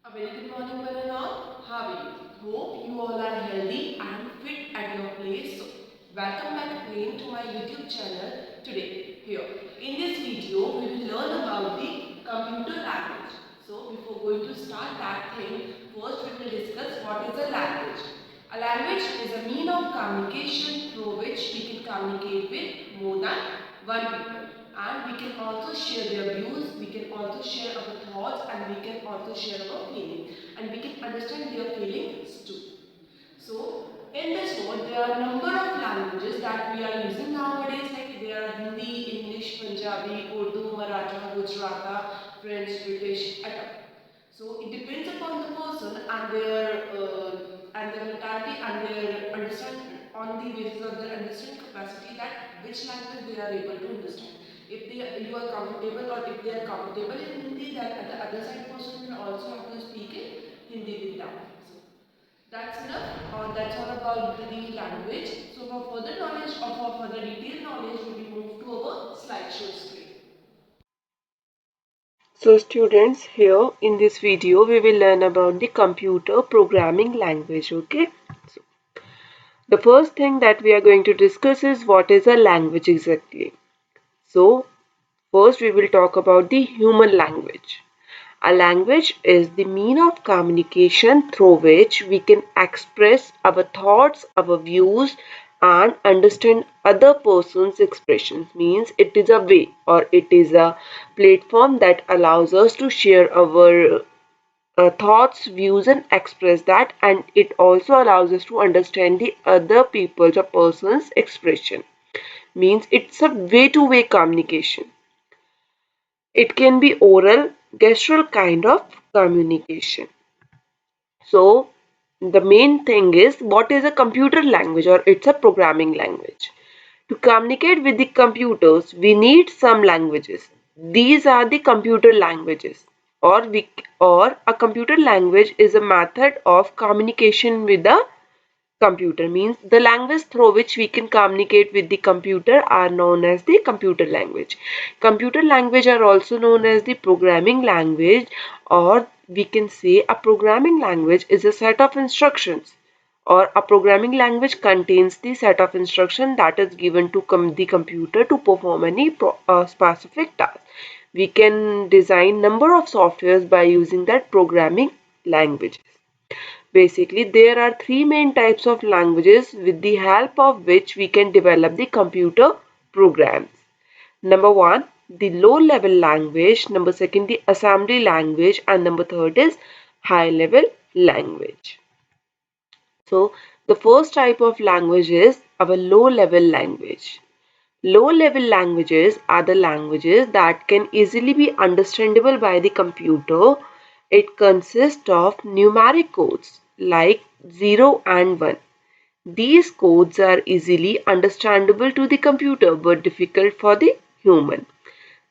A very good morning, one and all. How are you? Hope you all are healthy and fit at your place. So, welcome back again to my YouTube channel today. Here, in this video, we will learn about the computer language. So, before going to start that thing, first we will discuss what is a language. A language is a mean of communication through which we can communicate with more than one people, and we can also share their views, we can also share our thoughts, and we can also share our feelings, and we can understand their feelings too. So in this note, there are a number of languages that we are using nowadays, like there are Hindi, English, Punjabi, Urdu, Maratha, Gujarati, French, British, etc. So it depends upon the person and their mentality and their understanding, on the basis of their understanding capacity, that which language they are able to understand. If you are comfortable, or if they are comfortable in Hindi, then the other side person will also have to speak in Hindi with them. So that's enough, or that's all about the language. So for further knowledge or for further detailed knowledge, we will move to our slideshow screen. So students, here in this video we will learn about the computer programming language. Okay, so the first thing that we are going to discuss is what is a language exactly. So first we will talk about the human language. A language is the mean of communication through which we can express our thoughts, our views, and understand other person's expressions. Means it is a way, or it is a platform that allows us to share our thoughts, views, and express that, and it also allows us to understand the other people's or person's expression. Means it's a way-to-way communication. It can be oral, gestural kind of communication. So the main thing is, what is a computer language, or it's a programming language. To communicate with the computers, we need some languages. These are the computer languages, or a computer language is a method of communication with the computer. Means the language through which we can communicate with the computer are known as the computer language. Computer language are also known as the programming language, or we can say a programming language is a set of instructions, or a programming language contains the set of instruction that is given to the computer to perform any specific task. We can design number of softwares by using that programming languages. Basically, there are three main types of languages with the help of which we can develop the computer programs. Number one, the low level language. Number second, the assembly language. And number third is high level language. So, the first type of language is our low level language. Low level languages are the languages that can easily be understandable by the computer. It consists of numeric codes like 0 and 1. These codes are easily understandable to the computer but difficult for the human.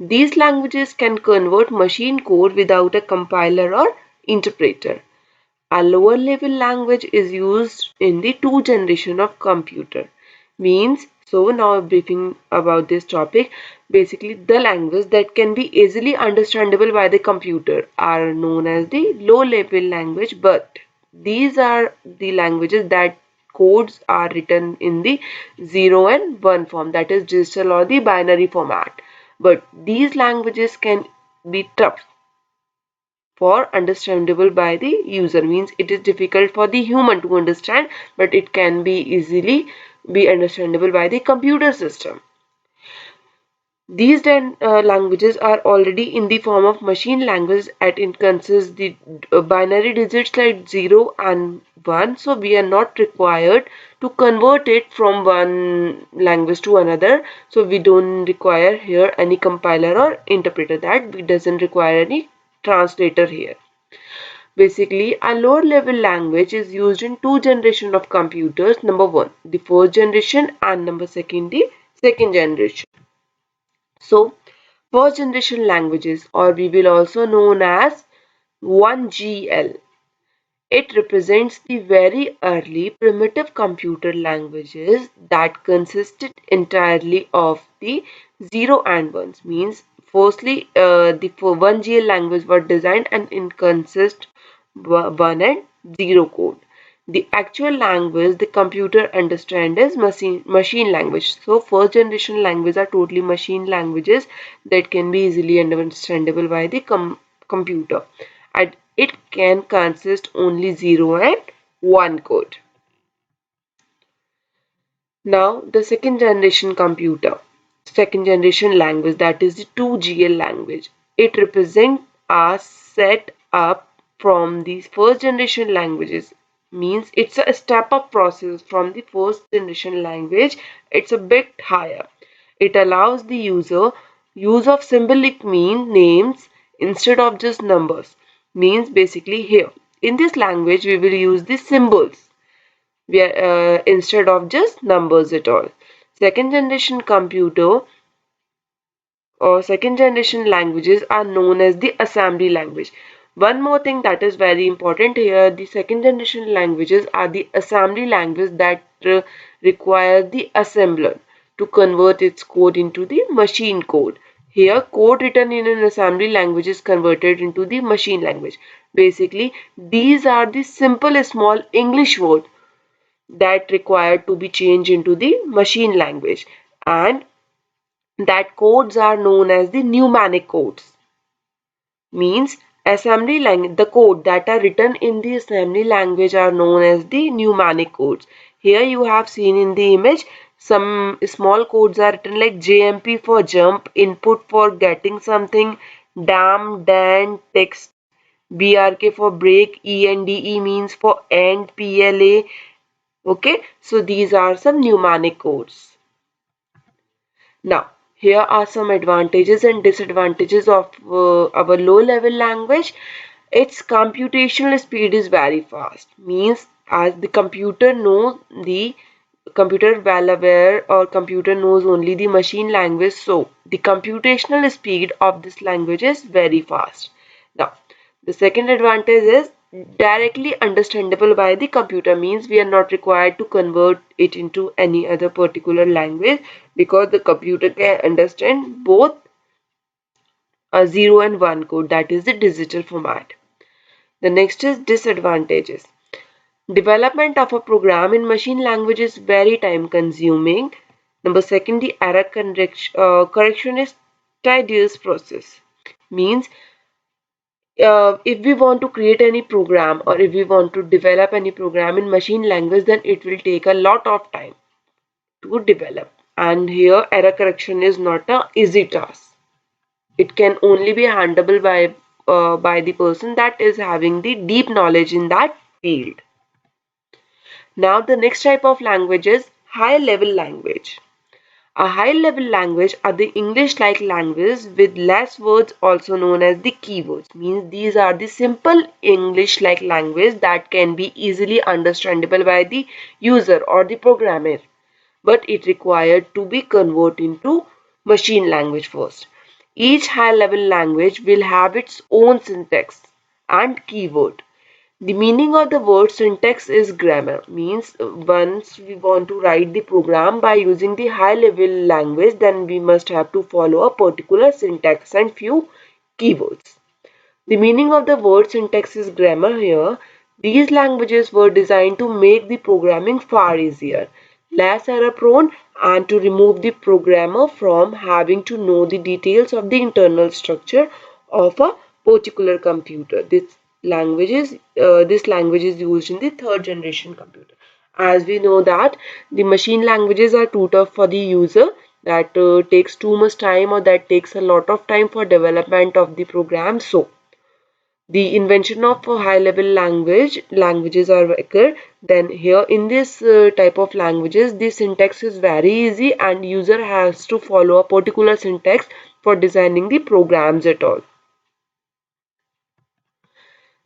These languages can convert machine code without a compiler or interpreter. A lower level language is used in the two generation of computer. Means, so now briefing about this topic. Basically, the language that can be easily understandable by the computer are known as the low level language, but these are the languages that codes are written in the 0 and 1 form, that is digital or the binary format. But these languages can be tough for understandable by the user. Means it is difficult for the human to understand, but it can be easily be understandable by the computer system. These then languages are already in the form of machine language, at it consists the binary digits like 0 and 1. So we are not required to convert it from one language to another. So we don't require here any compiler or interpreter. That we doesn't require any translator here. Basically, a lower level language is used in two generations of computers. Number one, the first generation, and number second, the second generation. So, first generation languages, or we will also known as 1GL. It represents the very early primitive computer languages that consisted entirely of the 0 and 1s. Means, firstly, the 1GL language were designed and it consists 1 and 0 code. The actual language the computer understands is machine language. So first generation languages are totally machine languages that can be easily understandable by the computer. And it can consist only 0 and 1 code. Now the second generation language, that is the 2GL language. It represents a set up from these first generation languages. Means it's a step up process from the first generation language. It's a bit higher. It allows the use of symbolic names instead of just numbers. Means basically here in this language we will use the symbols instead of just numbers at all. Second generation computer or second generation languages are known as the assembly language. One more thing that is very important here, the second generation languages are the assembly language that require the assembler to convert its code into the machine code. Here, code written in an assembly language is converted into the machine language. Basically, these are the simple small English words that required to be changed into the machine language, and that codes are known as the mnemonic codes. Means assembly language, the code that are written in the assembly language are known as the mnemonic codes. Here you have seen in the image some small codes are written like JMP for jump, input for getting something, dam, dan, text, BRK for break, ENDE means for end, PLA. Okay, so these are some mnemonic codes. Now, here are some advantages and disadvantages of our low level language. Its computational speed is very fast. Means as the computer well aware or computer knows only the machine language, so the computational speed of this language is very fast. Now, the second advantage is directly understandable by the computer. Means we are not required to convert it into any other particular language because the computer can understand both a 0 and 1 code, that is the digital format. The next is disadvantages. Development of a program in machine language is very time consuming. Number second, the error correction is tedious process. Means if we want to create any program or if we want to develop any program in machine language, then it will take a lot of time to develop, and here error correction is not a easy task. It can only be handleable by the person that is having the deep knowledge in that field. Now the next type of language is high level language. A high-level language are the English-like languages with less words, also known as the keywords. Means these are the simple English-like language that can be easily understandable by the user or the programmer. But it required to be converted into machine language first. Each high-level language will have its own syntax and keyword. The meaning of the word syntax is grammar. Means once we want to write the program by using the high level language, then we must have to follow a particular syntax and few keywords. The meaning of the word syntax is grammar here. These languages were designed to make the programming far easier, less error prone, and to remove the programmer from having to know the details of the internal structure of a particular computer. This language is used in the third generation computer. As we know that the machine languages are too tough for the user, that takes too much time or that takes a lot of time for development of the program. So the invention of a high level languages are occur, then here in this type of languages the syntax is very easy and user has to follow a particular syntax for designing the programs at all.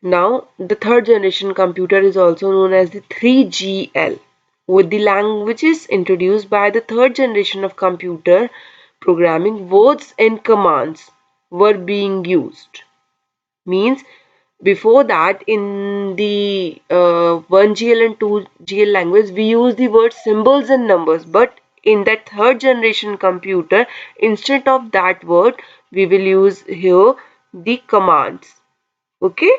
Now the third generation computer is also known as the 3GL. With the languages introduced by the third generation of computer programming, words and commands were being used. Means before that in the 1GL and 2GL language we use the word symbols and numbers, but in that third generation computer instead of that word we will use here the commands. Okay,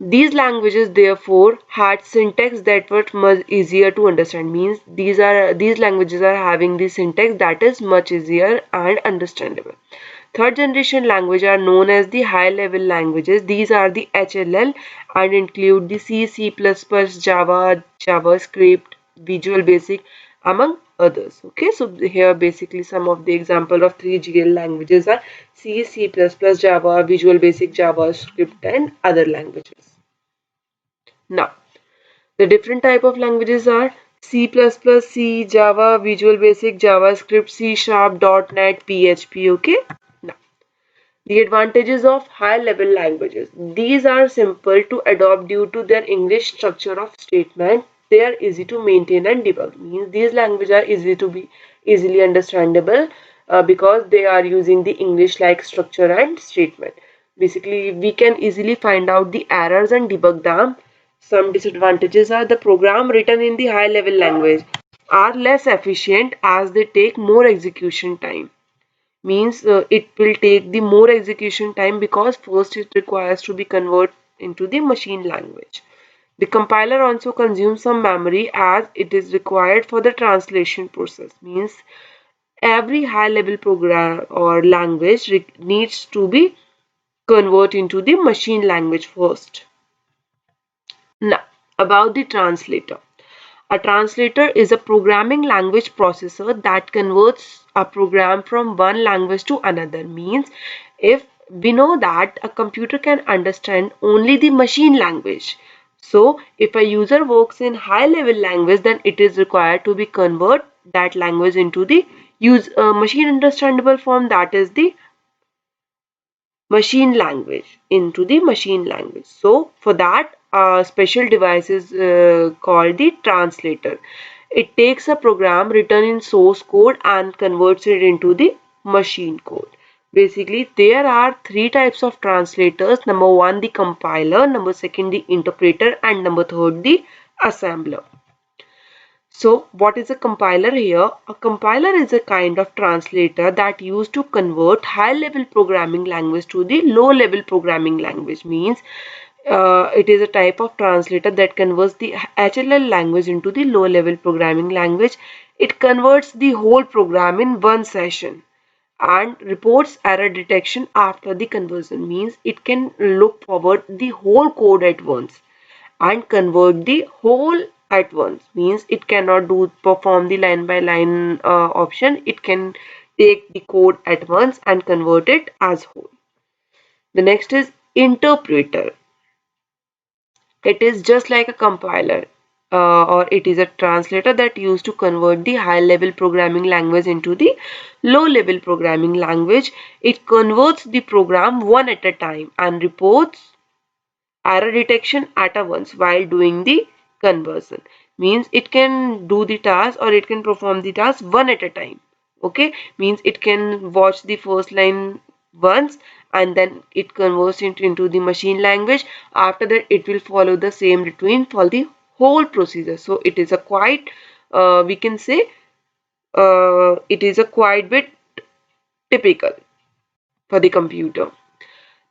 These languages therefore had syntax that were much easier to understand. Means these languages are having the syntax that is much easier and understandable. Third generation language are known as the high level languages. These are the HLL and include the C, C++, Java, JavaScript, Visual Basic, among others. Okay, so here basically some of the example of 3GL languages are C, C++, Java, Visual Basic, JavaScript, and other languages. Now, the different type of languages are C++, C, Java, Visual Basic, JavaScript, C Sharp, .NET, PHP. Okay. Now, the advantages of high-level languages. These are simple to adopt due to their English structure of statement. They are easy to maintain and debug. Means these languages are easy to be easily understandable because they are using the English-like structure and statement. Basically, we can easily find out the errors and debug them. Some disadvantages are the program written in the high-level language are less efficient as they take more execution time. Means it will take the more execution time because first it requires to be converted into the machine language. The compiler also consumes some memory as it is required for the translation process. Means every high level program or language needs to be converted into the machine language first. Now, about the translator. A translator is a programming language processor that converts a program from one language to another. Means if we know that a computer can understand only the machine language. So if a user works in high level language, then it is required to be convert that language into the machine understandable form, that is the machine language, into the machine language. So for that a special device is called the translator. It takes a program written in source code and converts it into the machine code. Basically there are three types of translators. Number one, the compiler. Number second, the interpreter. And number third, the assembler. So what is a compiler here? A compiler is a kind of translator that used to convert high level programming language to the low level programming language. Means it is a type of translator that converts the HLL language into the low level programming language. It converts the whole program in one session and reports error detection after the conversion. Means it can look forward the whole code at once and convert the whole at once. Means it cannot do perform the line by line option. It can take the code at once and convert it as whole. The next is interpreter. It is just like a compiler or it is a translator that used to convert the high level programming language into the low level programming language. It converts the program one at a time and reports error detection at a once while doing the conversion. Means it can do the task or it can perform the task one at a time. Okay, means it can watch the first line once and then it converts it into the machine language. After that it will follow the same routine for the whole procedure. So it is a quite we can say it is a quite bit typical for the computer.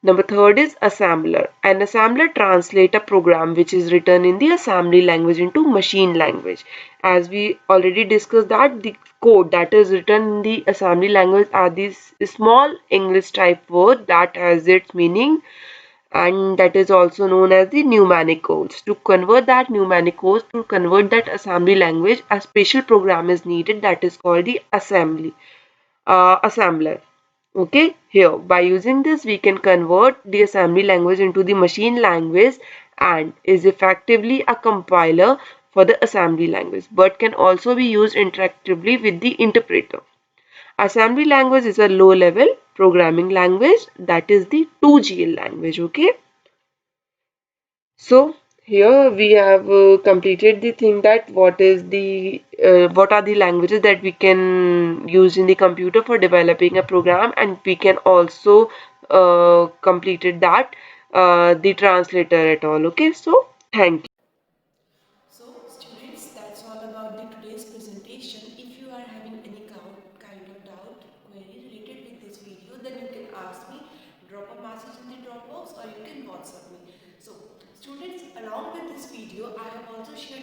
Number third is assembler. An assembler translates a program which is written in the assembly language into machine language. As we already discussed that the code that is written in the assembly language are these small English type word that has its meaning and that is also known as the mnemonic codes. To convert that mnemonic codes, to convert that assembly language, a special program is needed that is called the assembler. Okay, here by using this we can convert the assembly language into the machine language and is effectively a compiler for the assembly language but can also be used interactively with the interpreter. Assembly language is a low level programming language, that is the 2GL language. Okay, so here we have completed the thing that what are the languages that we can use in the computer for developing a program, and we can also completed that the translator at all. Okay, so thank you. So students, that's all about the today's presentation. If you are having any kind of doubt, query related with this video, then you can ask me, drop a message in the drop box or you can WhatsApp me. So along with this video, I have also shared